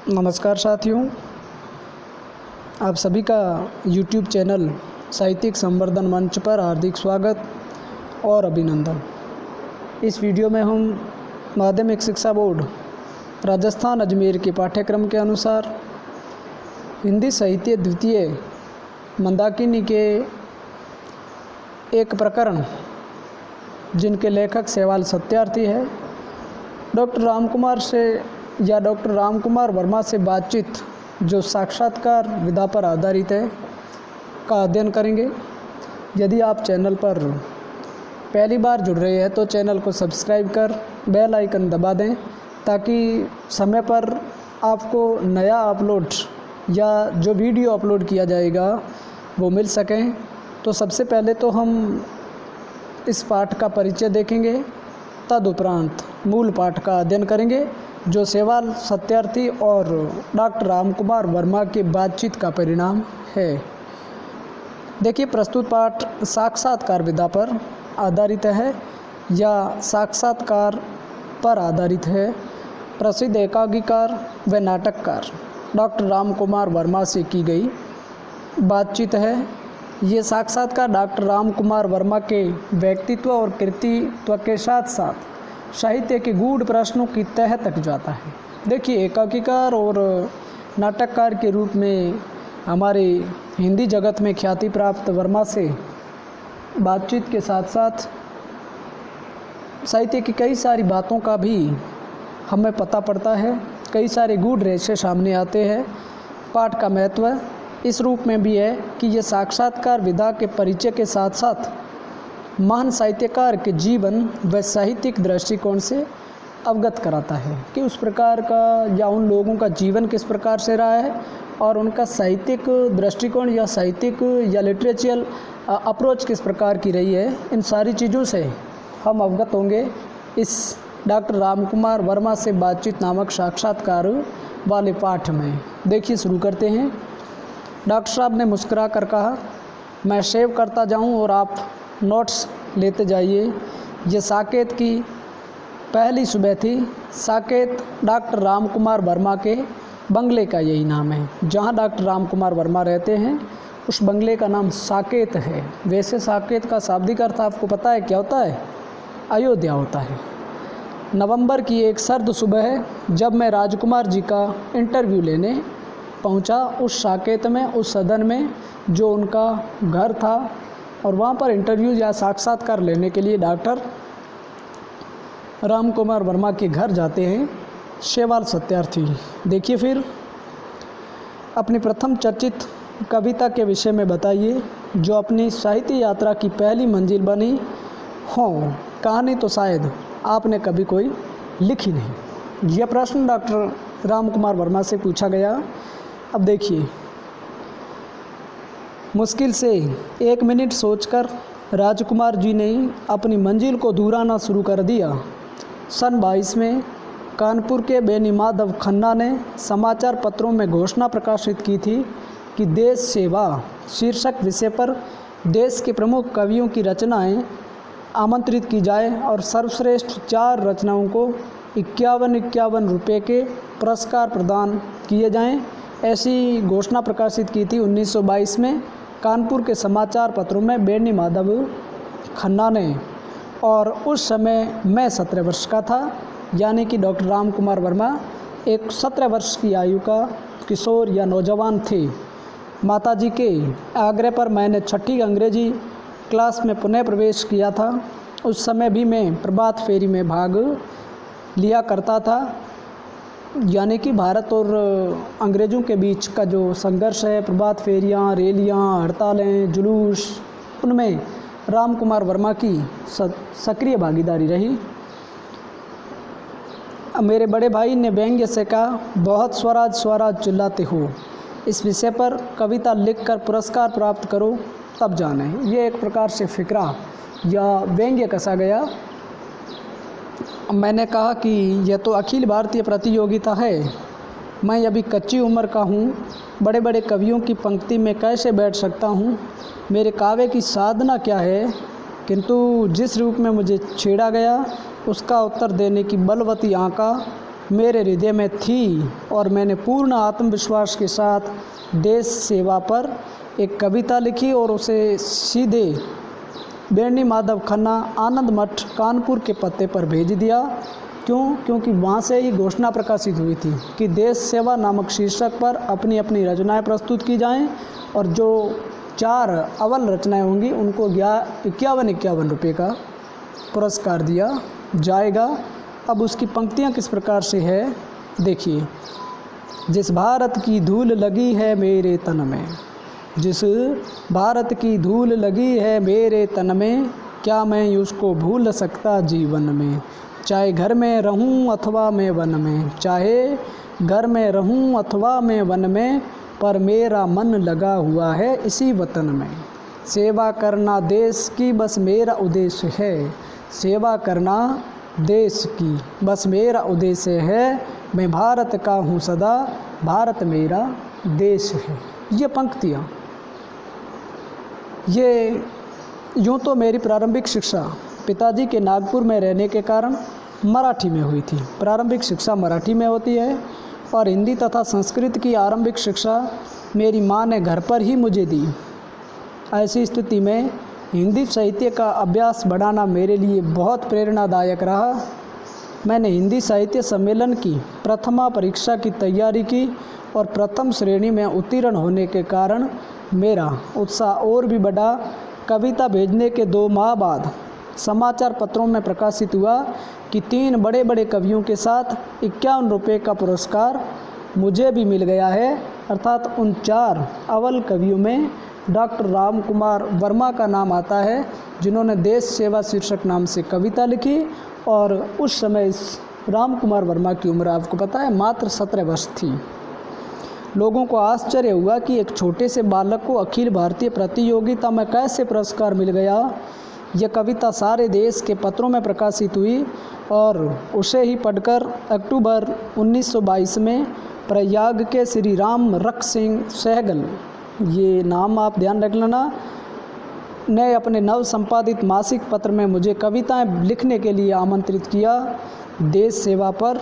नमस्कार साथियों, आप सभी का YouTube चैनल साहित्यिक संवर्धन मंच पर हार्दिक स्वागत और अभिनंदन। इस वीडियो में हम माध्यमिक शिक्षा बोर्ड राजस्थान अजमेर के पाठ्यक्रम के अनुसार हिंदी साहित्य द्वितीय मंदाकिनी के एक प्रकरण जिनके लेखक सेवाल सत्यार्थी है, डॉक्टर रामकुमार वर्मा से बातचीत जो साक्षात्कार विधा पर आधारित है का अध्ययन करेंगे। यदि आप चैनल पर पहली बार जुड़ रहे हैं तो चैनल को सब्सक्राइब कर बेल आइकन दबा दें ताकि समय पर आपको नया अपलोड या जो वीडियो अपलोड किया जाएगा वो मिल सकें। तो सबसे पहले तो हम इस पाठ का परिचय देखेंगे, तदुपरांत मूल पाठ का अध्ययन करेंगे जो सेवाल सत्यार्थी और डॉक्टर रामकुमार वर्मा की बातचीत का परिणाम है। देखिए, प्रस्तुत पाठ साक्षात्कार विधा पर आधारित है या साक्षात्कार पर आधारित है। प्रसिद्ध एकांकिकार व नाटककार डॉक्टर रामकुमार वर्मा से की गई बातचीत है। ये साक्षात्कार डॉक्टर रामकुमार वर्मा के व्यक्तित्व और कृतित्व के साथ साथ साहित्य के गूढ़ प्रश्नों की तह तक जाता है। देखिए, एकांकिकार और नाटककार के रूप में हमारे हिंदी जगत में ख्याति प्राप्त वर्मा से बातचीत के साथ साथ साहित्य की कई सारी बातों का भी हमें पता पड़ता है, कई सारे गूढ़ रहस्य सामने आते हैं। पाठ का महत्व इस रूप में भी है कि यह साक्षात्कार विधा के परिचय के साथ साथ महान साहित्यकार के जीवन व साहित्यिक दृष्टिकोण से अवगत कराता है कि उस प्रकार का या उन लोगों का जीवन किस प्रकार से रहा है और उनका साहित्यिक दृष्टिकोण या साहित्यिक या लिटरेचर अप्रोच किस प्रकार की रही है। इन सारी चीज़ों से हम अवगत होंगे इस डॉक्टर रामकुमार वर्मा से बातचीत नामक साक्षात्कार वाले पाठ में। देखिए, शुरू करते हैं। डॉक्टर साहब ने मुस्कुरा कर कहा, मैं सेव करता जाऊं और आप नोट्स लेते जाइए। ये साकेत की पहली सुबह थी। साकेत डॉक्टर रामकुमार वर्मा के बंगले का यही नाम है। जहां डॉक्टर रामकुमार वर्मा रहते हैं उस बंगले का नाम साकेत है। वैसे साकेत का शाब्दिक अर्थ आपको पता है क्या होता है? अयोध्या होता है। नवंबर की एक सर्द सुबह है जब मैं राजकुमार जी का इंटरव्यू लेने पहुंचा उस साकेत में, उस सदन में जो उनका घर था, और वहाँ पर इंटरव्यू या साक्षात्कार लेने के लिए डॉक्टर रामकुमार वर्मा के घर जाते हैं सेवाल सत्यार्थी। देखिए, फिर अपनी प्रथम चर्चित कविता के विषय में बताइए जो अपनी साहित्य यात्रा की पहली मंजिल बनी हो। कहानी तो शायद आपने कभी कोई लिखी नहीं। यह प्रश्न डॉक्टर रामकुमार वर्मा से पूछा गया। अब देखिए, मुश्किल से 1 मिनट सोचकर राजकुमार जी ने अपनी मंजिल को दोहराना शुरू कर दिया। सन 22 में कानपुर के बेनी माधव खन्ना ने समाचार पत्रों में घोषणा प्रकाशित की थी कि देश सेवा शीर्षक विषय पर देश के प्रमुख कवियों की रचनाएं आमंत्रित की जाए और सर्वश्रेष्ठ 4 रचनाओं को 51 रुपये के पुरस्कार प्रदान किए जाएं। ऐसी घोषणा प्रकाशित की थी 1922 में कानपुर के समाचार पत्रों में बेनी माधव खन्ना ने। और उस समय मैं 17 वर्ष का था, यानी कि डॉक्टर रामकुमार वर्मा एक 17 वर्ष की आयु का किशोर या नौजवान थे। माताजी के आग्रह पर मैंने 6ठी अंग्रेजी क्लास में पुनः प्रवेश किया था। उस समय भी मैं प्रभात फेरी में भाग लिया करता था, यानी कि भारत और अंग्रेज़ों के बीच का जो संघर्ष है, प्रभात फेरियाँ, रैलियाँ, हड़तालें, जुलूस, उनमें रामकुमार वर्मा की सक्रिय भागीदारी रही। मेरे बड़े भाई ने व्यंग्य से कहा, बहुत स्वराज स्वराज चिल्लाते हो, इस विषय पर कविता लिखकर पुरस्कार प्राप्त करो तब जाने। ये एक प्रकार से फिक्रा या व्यंग्य कसा गया। मैंने कहा कि यह तो अखिल भारतीय प्रतियोगिता है, मैं अभी कच्ची उम्र का हूँ, बड़े बड़े कवियों की पंक्ति में कैसे बैठ सकता हूँ, मेरे काव्य की साधना क्या है। किंतु जिस रूप में मुझे छेड़ा गया उसका उत्तर देने की बलवती आंका मेरे हृदय में थी और मैंने पूर्ण आत्मविश्वास के साथ देश सेवा पर एक कविता लिखी और उसे सीधे बेनी माधव खन्ना आनंद मठ कानपुर के पते पर भेज दिया। क्योंकि वहाँ से ही घोषणा प्रकाशित हुई थी कि देश सेवा नामक शीर्षक पर अपनी अपनी रचनाएं प्रस्तुत की जाएं और जो 4 अव्वल रचनाएं होंगी उनको 51 रुपये का पुरस्कार दिया जाएगा। अब उसकी पंक्तियाँ किस प्रकार से है देखिए। जिस भारत की धूल लगी है मेरे तन में, जिस भारत की धूल लगी है मेरे तन में, क्या मैं उसको भूल सकता जीवन में। चाहे घर में रहूं अथवा मैं वन में, चाहे घर में रहूं अथवा मैं वन में, पर मेरा मन लगा हुआ है इसी वतन में। सेवा करना देश की बस मेरा उद्देश्य है, सेवा करना देश की बस मेरा उद्देश्य है। मैं भारत का हूँ सदा, भारत मेरा देश है। ये पंक्तियाँ, ये यूँ तो मेरी प्रारंभिक शिक्षा पिताजी के नागपुर में रहने के कारण मराठी में हुई थी। प्रारंभिक शिक्षा मराठी में होती है और हिंदी तथा संस्कृत की आरंभिक शिक्षा मेरी माँ ने घर पर ही मुझे दी। ऐसी स्थिति में हिंदी साहित्य का अभ्यास बढ़ाना मेरे लिए बहुत प्रेरणादायक रहा। मैंने हिंदी साहित्य सम्मेलन की प्रथमा परीक्षा की तैयारी की और प्रथम श्रेणी में उत्तीर्ण होने के कारण मेरा उत्साह और भी बढ़ा। कविता भेजने के 2 माह बाद समाचार पत्रों में प्रकाशित हुआ कि 3 बड़े बड़े कवियों के साथ 51 रुपये का पुरस्कार मुझे भी मिल गया है। अर्थात उन 4 अव्वल कवियों में डॉक्टर राम कुमार वर्मा का नाम आता है, जिन्होंने देश सेवा शीर्षक नाम से कविता लिखी। और उस समय इस राम कुमार वर्मा की उम्र आपको पता है मात्र 17 वर्ष थी। लोगों को आश्चर्य हुआ कि एक छोटे से बालक को अखिल भारतीय प्रतियोगिता में कैसे पुरस्कार मिल गया। यह कविता सारे देश के पत्रों में प्रकाशित हुई और उसे ही पढ़कर अक्टूबर 1922 में प्रयाग के श्री राम रख सिंह सहगल, ये नाम आप ध्यान रख लेना, ने अपने नव संपादित मासिक पत्र में मुझे कविताएं लिखने के लिए आमंत्रित किया। देश सेवा पर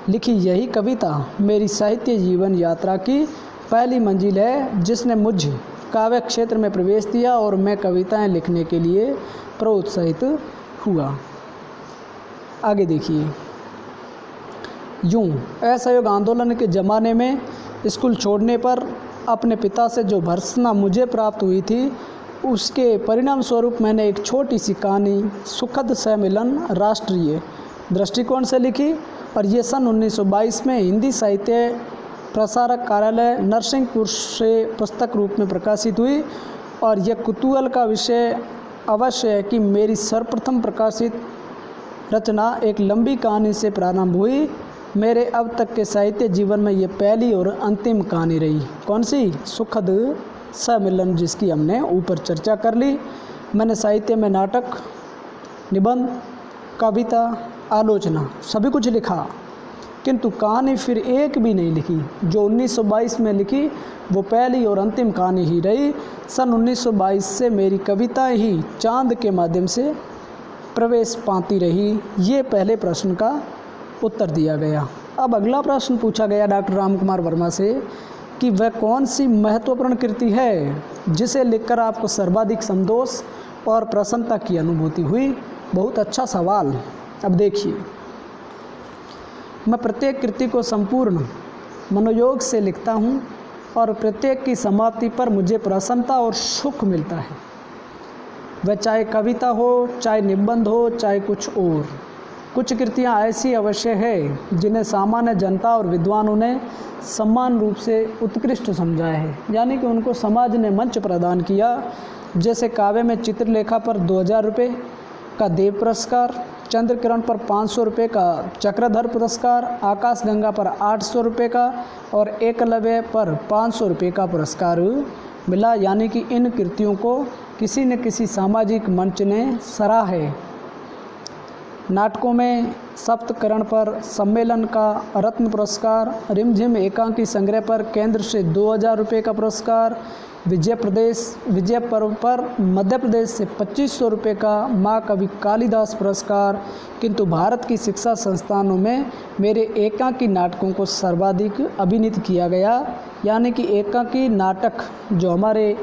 लिखी यही कविता मेरी साहित्य जीवन यात्रा की पहली मंजिल है, जिसने मुझे काव्य क्षेत्र में प्रवेश दिया और मैं कविताएं लिखने के लिए प्रोत्साहित हुआ। आगे देखिए। यूँ असहयोग आंदोलन के ज़माने में स्कूल छोड़ने पर अपने पिता से जो भर्त्सना मुझे प्राप्त हुई थी, उसके परिणाम स्वरूप मैंने एक छोटी सी कहानी सुखद सम्मिलन राष्ट्रीय दृष्टिकोण से लिखी और ये सन 1922 में हिंदी साहित्य प्रसारक कार्यालय नरसिंहपुर से पुस्तक रूप में प्रकाशित हुई। और यह कुतूहल का विषय अवश्य है कि मेरी सर्वप्रथम प्रकाशित रचना एक लंबी कहानी से प्रारंभ हुई। मेरे अब तक के साहित्य जीवन में ये पहली और अंतिम कहानी रही। कौन सी? सुखद सम्मिलन, जिसकी हमने ऊपर चर्चा कर ली। मैंने साहित्य में नाटक, निबंध, कविता, आलोचना सभी कुछ लिखा, किंतु कहानी फिर एक भी नहीं लिखी। जो 1922 में लिखी वो पहली और अंतिम कहानी ही रही। सन 1922 से मेरी कविता ही चांद के माध्यम से प्रवेश पाती रही। ये पहले प्रश्न का उत्तर दिया गया। अब अगला प्रश्न पूछा गया डॉक्टर राम कुमार वर्मा से कि वह कौन सी महत्वपूर्ण कृति है जिसे लिखकर आपको सर्वाधिक संतोष और प्रसन्नता की अनुभूति हुई। बहुत अच्छा सवाल। अब देखिए, मैं प्रत्येक कृति को संपूर्ण मनोयोग से लिखता हूँ और प्रत्येक की समाप्ति पर मुझे प्रसन्नता और सुख मिलता है। वह चाहे कविता हो, चाहे निबंध हो, चाहे कुछ और। कुछ कृतियाँ ऐसी अवश्य है जिन्हें सामान्य जनता और विद्वानों ने समान रूप से उत्कृष्ट समझा है, यानी कि उनको समाज ने मंच प्रदान किया। जैसे काव्य में चित्रलेखा पर 2000 रुपये का देव पुरस्कार, चंद्रकिरण पर 500 रुपये का चक्रधर पुरस्कार, आकाशगंगा पर 800 रुपये का और एकलव्य पर 500 रुपये का पुरस्कार मिला। यानी कि इन कृतियों को किसी न किसी सामाजिक मंच ने सराहा है। नाटकों में सप्तकरण पर सम्मेलन का रत्न पुरस्कार, रिमझिम एकांकी संग्रह पर केंद्र से 2000 रुपये का पुरस्कार, विजय पर्व पर मध्य प्रदेश से 2500 रुपये का माँ कवि कालिदास पुरस्कार। किंतु भारत की शिक्षा संस्थानों में मेरे एकांकी नाटकों को सर्वाधिक अभिनीत किया गया, यानी कि एकांकी नाटक जो हमारे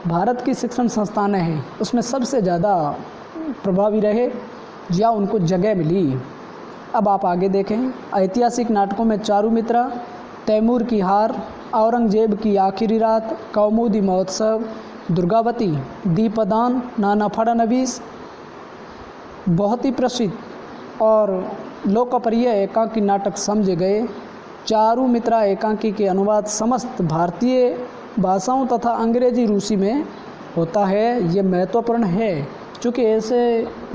भारत की शिक्षण संस्थानें हैं उसमें सबसे ज़्यादा प्रभावी रहे या उनको जगह मिली। अब आप आगे देखें। ऐतिहासिक नाटकों में चारुमित्रा, तैमूर की हार, औरंगजेब की आखिरी रात, कौमुदी महोत्सव, दुर्गावती, दीपदान, नाना फडणवीस बहुत ही प्रसिद्ध और लोकप्रिय एकांकी नाटक समझे गए। चारुमित्रा एकांकी के अनुवाद समस्त भारतीय भाषाओं तथा अंग्रेजी रूसी में होता है। ये महत्वपूर्ण है क्योंकि ऐसे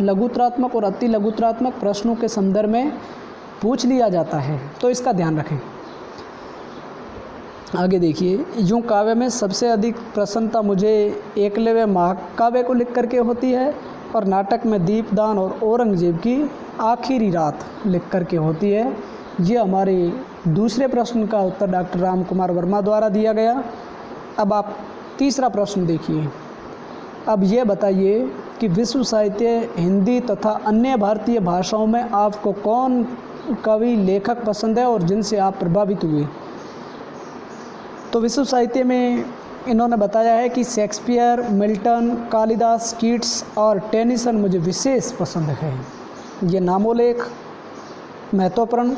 लघुत्रात्मक और अति लघुत्रात्मक प्रश्नों के संदर्भ में पूछ लिया जाता है, तो इसका ध्यान रखें। आगे देखिए। यूँ काव्य में सबसे अधिक प्रसन्नता मुझे एकलव्य महाकाव्य को लिख करके होती है और नाटक में दीपदान और औरंगजेब की आखिरी रात लिख करके होती है। ये हमारे दूसरे प्रश्न का उत्तर डॉक्टर राम कुमार वर्मा द्वारा दिया गया। अब आप तीसरा प्रश्न देखिए। अब ये बताइए कि विश्व साहित्य हिंदी तथा अन्य भारतीय भाषाओं में आपको कौन कवि लेखक पसंद है और जिनसे आप प्रभावित हुए। तो विश्व साहित्य में इन्होंने बताया है कि शेक्सपियर, मिल्टन, कालिदास, कीट्स और टेनिसन मुझे विशेष पसंद है। ये नामोल्लेख महत्वपूर्ण।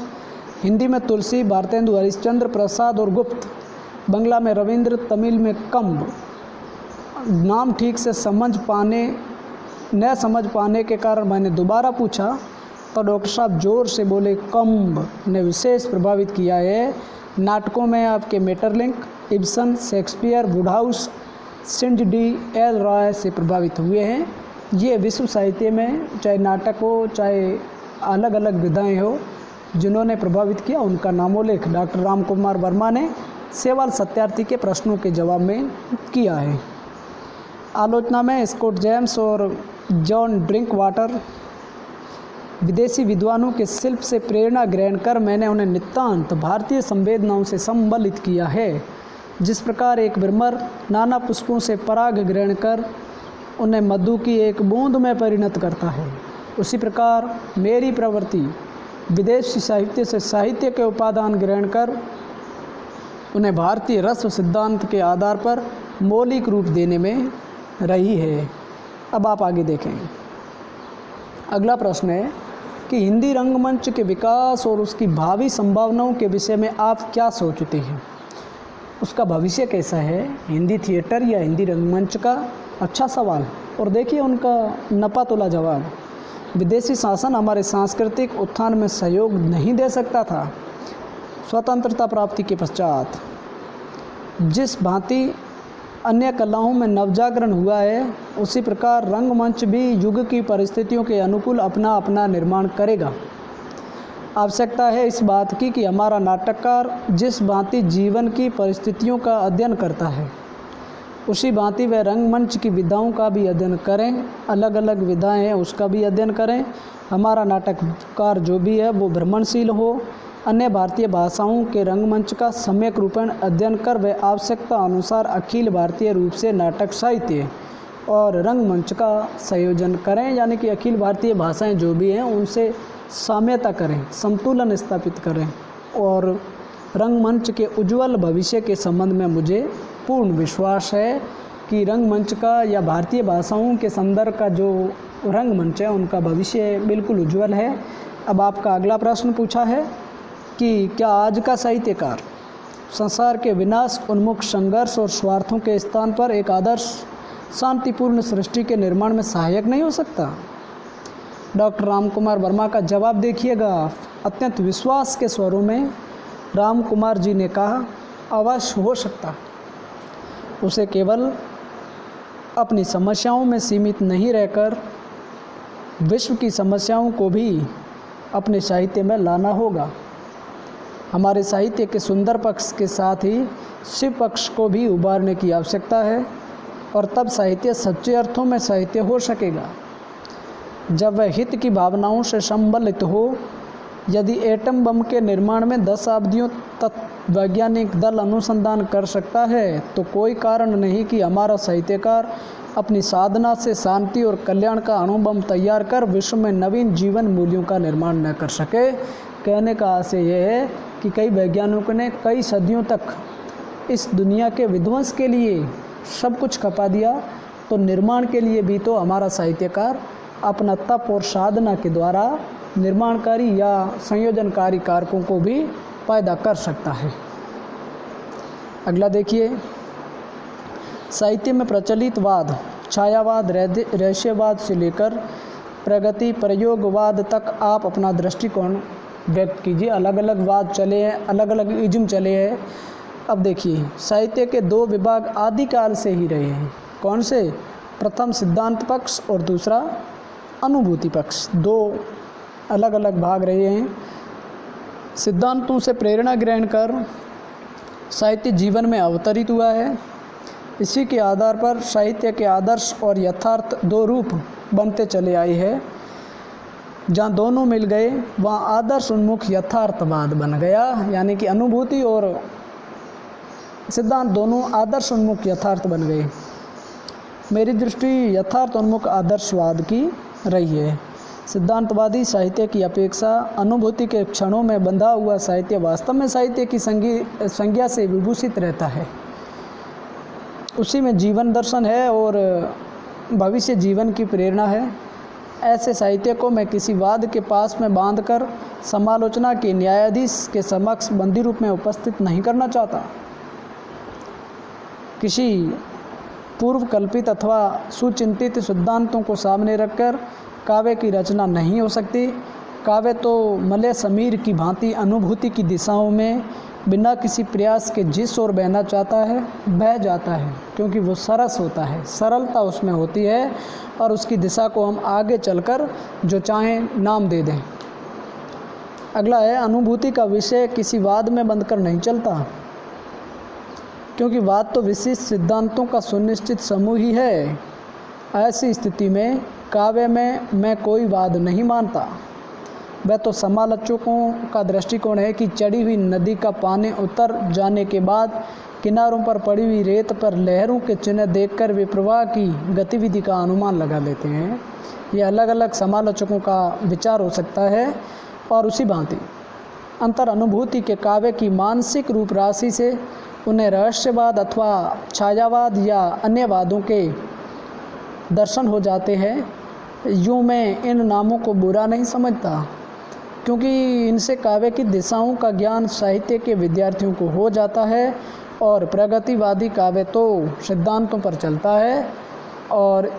हिंदी में तुलसी, भारतेंदु हरिश्चंद्र, प्रसाद और गुप्त, बंगला में रविंद्र, तमिल में कम्ब। नाम ठीक से न समझ पाने के कारण मैंने दोबारा पूछा तो डॉक्टर साहब जोर से बोले कम्ब ने विशेष प्रभावित किया है। नाटकों में आपके मेटरलिंक, Ibsen, Shakespeare, Woodhouse, सिंड D L Roy से प्रभावित हुए हैं। ये विश्व साहित्य में चाहे नाटक हो चाहे अलग अलग विधाएँ हो जिन्होंने प्रभावित किया उनका नामोल्लेख डॉक्टर राम कुमार वर्मा ने सेवाल सत्यार्थी के प्रश्नों के जवाब में किया है। आलोचना में स्कॉट जेम्स और जॉन ड्रिंक वाटर विदेशी विद्वानों के शिल्प से प्रेरणा ग्रहण कर मैंने उन्हें नितांत भारतीय संवेदनाओं से सम्मिलित किया है। जिस प्रकार एक भ्रमर नाना पुष्पों से पराग ग्रहण कर उन्हें मधु की एक बूंद में परिणत करता है, उसी प्रकार मेरी प्रवृत्ति विदेशी साहित्य से साहित्य के उपादान ग्रहण कर उन्हें भारतीय रस सिद्धांत के आधार पर मौलिक रूप देने में रही है। अब आप आगे देखें। अगला प्रश्न है कि हिंदी रंगमंच के विकास और उसकी भावी संभावनाओं के विषय में आप क्या सोचते हैं। उसका भविष्य कैसा है, हिंदी थिएटर या हिंदी रंगमंच का। अच्छा सवाल। और देखिए उनका नपा तोला जवाब। विदेशी शासन हमारे सांस्कृतिक उत्थान में सहयोग नहीं दे सकता था। स्वतंत्रता प्राप्ति के पश्चात जिस भांति अन्य कलाओं में नवजागरण हुआ है उसी प्रकार रंगमंच भी युग की परिस्थितियों के अनुकूल अपना अपना निर्माण करेगा। आवश्यकता है इस बात की कि हमारा नाटककार जिस भांति जीवन की परिस्थितियों का अध्ययन करता है उसी भांति वह रंगमंच की विधाओं का भी अध्ययन करें। अलग अलग विधाएं हैं उसका भी अध्ययन करें। हमारा नाटककार जो भी है वो भ्रमणशील हो, अन्य भारतीय भाषाओं के रंगमंच का सम्यक रूपेण अध्ययन कर वह आवश्यकता अनुसार अखिल भारतीय रूप से नाटक साहित्य और रंगमंच का संयोजन करें, यानी कि अखिल भारतीय भाषाएं जो भी हैं उनसे साम्यता करें, संतुलन स्थापित करें। और रंगमंच के उज्ज्वल भविष्य के संबंध में मुझे पूर्ण विश्वास है कि रंगमंच का या भारतीय भाषाओं के संदर्भ का जो रंगमंच है उनका भविष्य बिल्कुल उज्ज्वल है। अब आपका अगला प्रश्न पूछा है कि क्या आज का साहित्यकार संसार के विनाश उन्मुख संघर्ष और स्वार्थों के स्थान पर एक आदर्श शांतिपूर्ण सृष्टि के निर्माण में सहायक नहीं हो सकता। डॉक्टर राम कुमार वर्मा का जवाब देखिएगा। अत्यंत विश्वास के स्वरों में राम कुमार जी ने कहा, अवश्य हो सकता। उसे केवल अपनी समस्याओं में सीमित नहीं रहकर विश्व की समस्याओं को भी अपने साहित्य में लाना होगा। हमारे साहित्य के सुंदर पक्ष के साथ ही शिव पक्ष को भी उभारने की आवश्यकता है और तब साहित्य सच्चे अर्थों में साहित्य हो सकेगा। जब वह हित की भावनाओं से संबलित हो। यदि एटम बम के निर्माण में 10 शताब्दियों तक वैज्ञानिक दल अनुसंधान कर सकता है, तो कोई कारण नहीं कि हमारा साहित्यकार अपनी साधना से शांति और कल्याण का अणुबम तैयार कर विश्व में नवीन जीवन मूल्यों का निर्माण न कर सके। कहने का आशय यह है कि कई वैज्ञानिकों ने कई सदियों तक इस दुनिया के विध्वंस के लिए सब कुछ खपा दिया, तो निर्माण के लिए भी तो हमारा साहित्यकार अपना तप और साधना के द्वारा निर्माणकारी या संयोजनकारी कारकों को भी पैदा कर सकता है। अगला देखिए, साहित्य में प्रचलित वाद, छायावाद, रहस्यवाद से लेकर प्रगति प्रयोगवाद तक आप अपना दृष्टिकोण व्यक्त कीजिए। अलग अलग वाद चले हैं, अलग अलग इज्म चले हैं। अब देखिए, साहित्य के 2 विभाग आदिकाल से ही रहे हैं। कौन से? प्रथम सिद्धांत पक्ष और दूसरा अनुभूति पक्ष। 2 अलग अलग भाग रहे हैं। सिद्धांतों से प्रेरणा ग्रहण कर साहित्य जीवन में अवतरित हुआ है। इसी के आधार पर साहित्य के आदर्श और यथार्थ 2 रूप बनते चले आए हैं। जहाँ दोनों मिल गए वहाँ आदर्श उन्मुख यथार्थवाद बन गया, यानी कि अनुभूति और सिद्धांत दोनों आदर्श उन्मुख यथार्थ बन गए। मेरी दृष्टि यथार्थ उन्मुख आदर्शवाद की रही है। सिद्धांतवादी साहित्य की अपेक्षा अनुभूति के क्षणों में बंधा हुआ साहित्य वास्तव में साहित्य की संज्ञा से विभूषित रहता है। उसी में जीवन दर्शन है और भविष्य जीवन की प्रेरणा है। ऐसे साहित्य को मैं किसी वाद के पास में बांधकर समालोचना के न्यायाधीश के समक्ष बंदी रूप में उपस्थित नहीं करना चाहता। किसी पूर्व कल्पित अथवा सुचिंतित सिद्धांतों को सामने रखकर काव्य की रचना नहीं हो सकती। काव्य तो मलय समीर की भांति अनुभूति की दिशाओं में बिना किसी प्रयास के जिस ओर बहना चाहता है बह जाता है, क्योंकि वो सरस होता है, सरलता उसमें होती है और उसकी दिशा को हम आगे चलकर जो चाहें नाम दे दें। अगला है, अनुभूति का विषय किसी वाद में बंधकर नहीं चलता, क्योंकि वाद तो विशिष्ट सिद्धांतों का सुनिश्चित समूह ही है। ऐसी स्थिति में काव्य में मैं कोई वाद नहीं मानता। वह तो समालोचकों का दृष्टिकोण है कि चढ़ी हुई नदी का पानी उतर जाने के बाद किनारों पर पड़ी हुई रेत पर लहरों के चिन्ह देखकर वे प्रवाह की गतिविधि का अनुमान लगा लेते हैं। यह अलग अलग समालोचकों का विचार हो सकता है। और उसी भांति अंतर अनुभूति के काव्य की मानसिक रूप राशि से उन्हें रहस्यवाद अथवा छायावाद या अन्य वादों के दर्शन हो जाते हैं। यूँ मैं इन नामों को बुरा नहीं समझता, क्योंकि इनसे काव्य की दिशाओं का ज्ञान साहित्य के विद्यार्थियों को हो जाता है। और प्रगतिवादी काव्य तो सिद्धांतों पर चलता है। और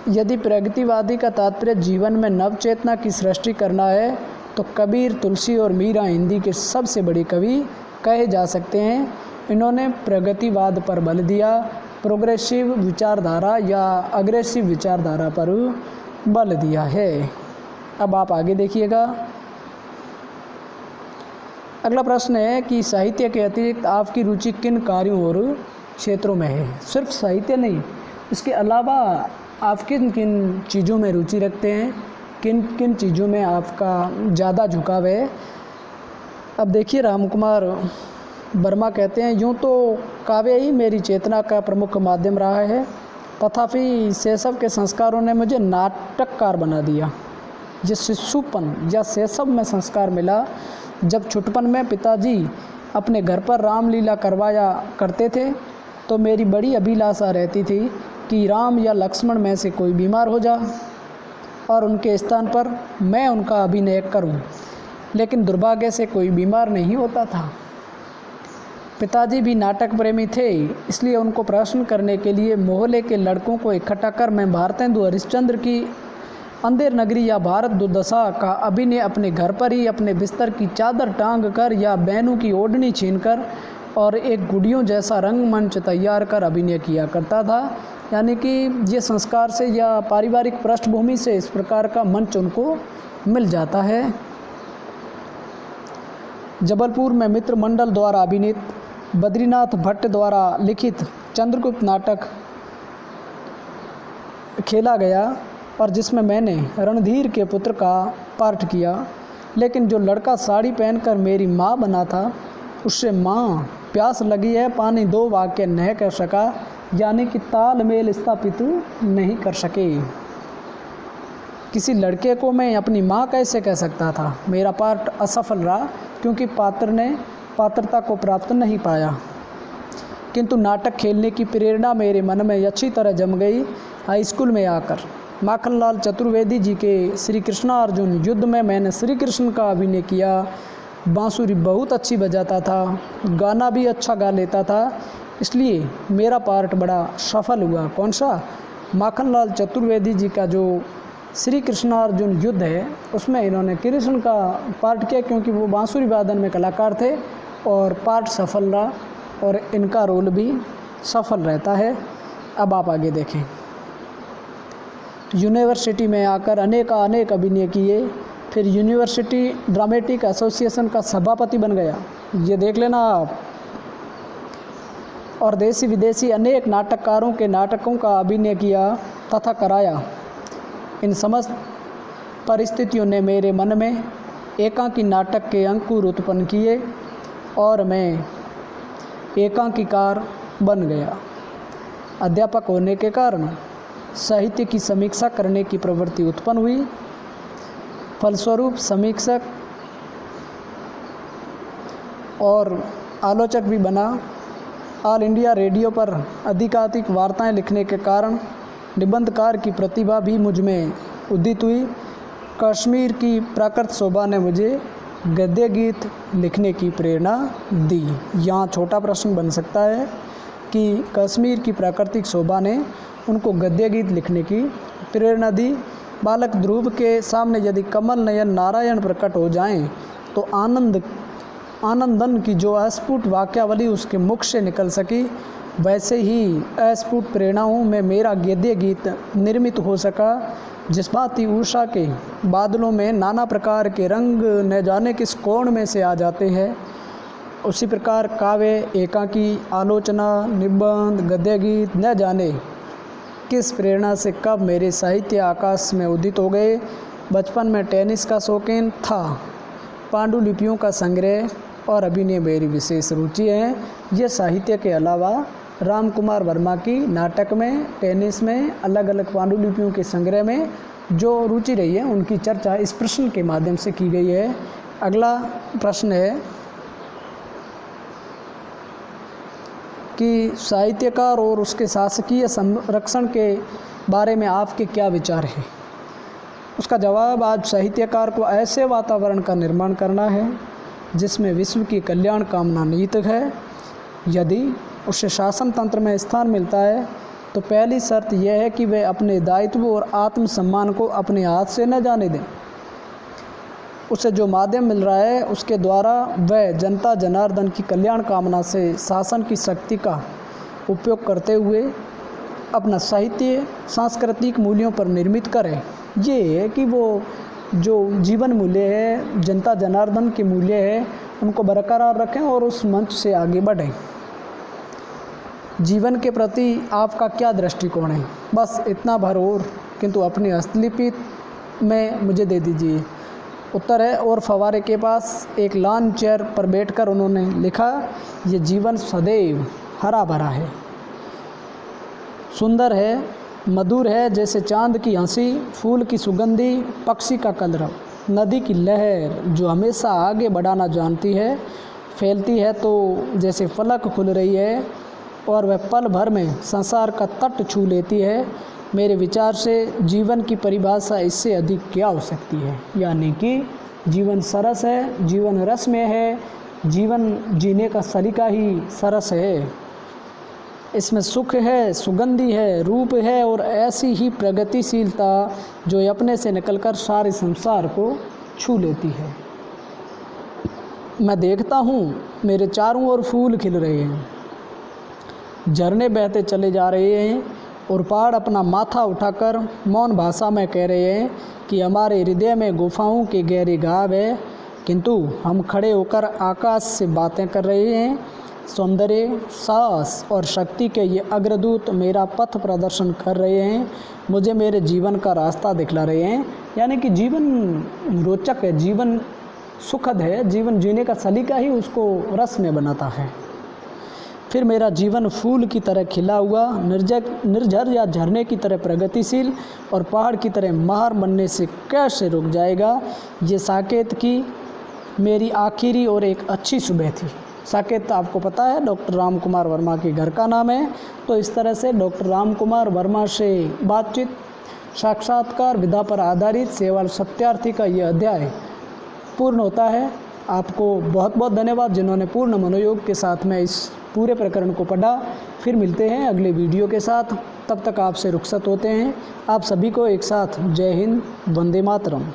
यदि प्रगतिवादी का तात्पर्य जीवन में नव चेतना की सृष्टि करना है, तो कबीर, तुलसी और मीरा हिंदी के सबसे बड़े कवि कहे जा सकते हैं। इन्होंने प्रगतिवाद पर बल दिया, प्रोग्रेसिव विचारधारा या अग्रेसिव विचारधारा पर बल दिया है। अब आप आगे देखिएगा। अगला प्रश्न है कि साहित्य के अतिरिक्त आपकी रुचि किन कार्यों और क्षेत्रों में है? सिर्फ साहित्य नहीं, इसके अलावा आप किन किन चीज़ों में रुचि रखते हैं, किन किन चीज़ों में आपका ज़्यादा झुकाव है? अब देखिए, रामकुमार वर्मा कहते हैं, यूँ तो काव्य ही मेरी चेतना का प्रमुख माध्यम रहा है, तथापि शैशव के संस्कारों ने मुझे नाटककार बना दिया। ये शिशुपन या शैशव में संस्कार मिला। जब छुटपन में पिताजी अपने घर पर रामलीला करवाया करते थे, तो मेरी बड़ी अभिलाषा रहती थी कि राम या लक्ष्मण में से कोई बीमार हो जा और उनके स्थान पर मैं उनका अभिनय करूं। लेकिन दुर्भाग्य से कोई बीमार नहीं होता था। पिताजी भी नाटक प्रेमी थे, इसलिए उनको प्रश्न करने के लिए मोहल्ले के लड़कों को इकट्ठा कर मैं भारतेंदु हरिश्चंद्र की अंधेर नगरी या भारत दुर्दशा का अभिनय अपने घर पर ही अपने बिस्तर की चादर टांग कर या बहनों की ओढ़नी छीनकर और एक गुड़ियों जैसा रंगमंच तैयार कर अभिनय किया करता था। यानी कि ये संस्कार से या पारिवारिक पृष्ठभूमि से इस प्रकार का मंच उनको मिल जाता है। जबलपुर में मित्र मंडल द्वारा अभिनीत बद्रीनाथ भट्ट द्वारा लिखित चंद्रगुप्त नाटक खेला गया और जिसमें मैंने रणधीर के पुत्र का पार्ट किया। लेकिन जो लड़का साड़ी पहनकर मेरी माँ बना था, उससे माँ प्यास लगी है पानी 2 वाक्य नहीं कह सका, यानी कि तालमेल स्थापित नहीं कर सके। किसी लड़के को मैं अपनी माँ कैसे कह सकता था। मेरा पार्ट असफल रहा क्योंकि पात्र ने पात्रता को प्राप्त नहीं पाया। किंतु नाटक खेलने की प्रेरणा मेरे मन में अच्छी तरह जम गई। हाई स्कूल में आकर माखनलाल चतुर्वेदी जी के श्री कृष्णार्जुन युद्ध में मैंने श्री कृष्ण का अभिनय किया। बांसुरी बहुत अच्छी बजाता था, गाना भी अच्छा गा लेता था, इसलिए मेरा पार्ट बड़ा सफल हुआ। कौन सा? माखनलाल चतुर्वेदी जी का जो श्री कृष्णार्जुन युद्ध है, उसमें इन्होंने कृष्ण का पार्ट किया क्योंकि वो बांसुरी वादन में कलाकार थे और पार्ट सफल रहा और इनका रोल भी सफल रहता है। अब आप आगे देखें। यूनिवर्सिटी में आकर अनेक अभिनय किए, फिर यूनिवर्सिटी ड्रामेटिक एसोसिएशन का सभापति बन गया, ये देख लेना आप। और देसी विदेशी अनेक नाटककारों के नाटकों का अभिनय किया तथा कराया। इन समस्त परिस्थितियों ने मेरे मन में एकांकी नाटक के अंकुर उत्पन्न किए और मैं एकांकीकार बन गया। अध्यापक होने के कारण साहित्य की समीक्षा करने की प्रवृत्ति उत्पन्न हुई। फलस्वरूप समीक्षक और आलोचक भी बना। ऑल इंडिया रेडियो पर अधिकाधिक वार्ताएं लिखने के कारण निबंधकार की प्रतिभा भी मुझ में उदित हुई। कश्मीर की प्राकृत शोभा ने मुझे गद्य गीत लिखने की प्रेरणा दी। यहाँ छोटा प्रश्न बन सकता है कि कश्मीर की प्राकृतिक शोभा ने उनको गद्य गीत लिखने की प्रेरणा दी। बालक ध्रुव के सामने यदि कमल नयन नारायण प्रकट हो जाएं तो आनंदन की जो अस्फुट वाक्यावली उसके मुख से निकल सकी, वैसे ही अस्फुट प्रेरणाओं में मेरा गद्य गीत निर्मित हो सका। जिस भांति उषा के बादलों में नाना प्रकार के रंग न जाने किस कोण में से आ जाते हैं, उसी प्रकार काव्य, एकांकी, आलोचना, निबंध, गद्य गीत न जाने किस प्रेरणा से कब मेरे साहित्य आकाश में उदित हो गए। बचपन में टेनिस का शौकीन था, पांडुलिपियों का संग्रह और अभिनय मेरी विशेष रुचि है। ये साहित्य के अलावा राम कुमार वर्मा की नाटक में, टेनिस में, अलग अलग पांडुलिपियों के संग्रह में जो रुचि रही है, उनकी चर्चा इस प्रश्न के माध्यम से की गई है। अगला प्रश्न है कि साहित्यकार और उसके शासकीय संरक्षण के बारे में आपके क्या विचार हैं। उसका जवाब, आज साहित्यकार को ऐसे वातावरण का निर्माण करना है जिसमें विश्व की कल्याण कामना निहित है। यदि उसे शासन तंत्र में स्थान मिलता है तो पहली शर्त यह है कि वह अपने दायित्व और आत्मसम्मान को अपने हाथ से न जाने दें। उसे जो माध्यम मिल रहा है उसके द्वारा वह जनता जनार्दन की कल्याण कामना से शासन की शक्ति का उपयोग करते हुए अपना साहित्य सांस्कृतिक मूल्यों पर निर्मित करे। ये है कि वो जो जीवन मूल्य है, जनता जनार्दन के मूल्य है, उनको बरकरार रखें और उस मंच से आगे बढ़ें। जीवन के प्रति आपका क्या दृष्टिकोण है, बस इतना भर और किंतु अपनी हस्तलिपि में मुझे दे दीजिए। उत्तर है, और फव्वारे के पास एक लॉन चेयर पर बैठकर उन्होंने लिखा, ये जीवन सदैव हरा भरा है, सुंदर है, मधुर है, जैसे चांद की हंसी, फूल की सुगंधी, पक्षी का कलरव, नदी की लहर जो हमेशा आगे बढ़ाना जानती है, फैलती है तो जैसे फलक खुल रही है और वह पल भर में संसार का तट छू लेती है। मेरे विचार से जीवन की परिभाषा इससे अधिक क्या हो सकती है। यानी कि जीवन सरस है, जीवन रसमय है, जीवन जीने का सलीका ही सरस है, इसमें सुख है, सुगंधी है, रूप है और ऐसी ही प्रगतिशीलता जो अपने से निकलकर सारे संसार को छू लेती है। मैं देखता हूँ मेरे चारों ओर फूल खिल रहे हैं, झरने बहते चले जा रहे हैं और पहाड़ अपना माथा उठाकर मौन भाषा में कह रहे हैं कि हमारे हृदय में गुफाओं के गहरे घाव है, किंतु हम खड़े होकर आकाश से बातें कर रहे हैं। सौंदर्य, साहस और शक्ति के ये अग्रदूत मेरा पथ प्रदर्शन कर रहे हैं, मुझे मेरे जीवन का रास्ता दिखला रहे हैं। यानी कि जीवन रोचक है, जीवन सुखद है, जीवन जीने का सलीका ही उसको रस में बनाता है। फिर मेरा जीवन फूल की तरह खिला हुआ, निर्झर या झरने की तरह प्रगतिशील और पहाड़ की तरह महार बनने से कैसे रुक जाएगा। ये साकेत की मेरी आखिरी और एक अच्छी सुबह थी। साकेत आपको पता है डॉक्टर राम कुमार वर्मा के घर का नाम है। तो इस तरह से डॉक्टर राम कुमार वर्मा से बातचीत, साक्षात्कार विधा पर आधारित सेवाल सत्यार्थी का ये अध्याय पूर्ण होता है। आपको बहुत बहुत धन्यवाद जिन्होंने पूर्ण मनोयोग के साथ में इस पूरे प्रकरण को पढ़ा। फिर मिलते हैं अगले वीडियो के साथ, तब तक आपसे रुखसत होते हैं। आप सभी को एक साथ जय हिंद, वंदे मातरम।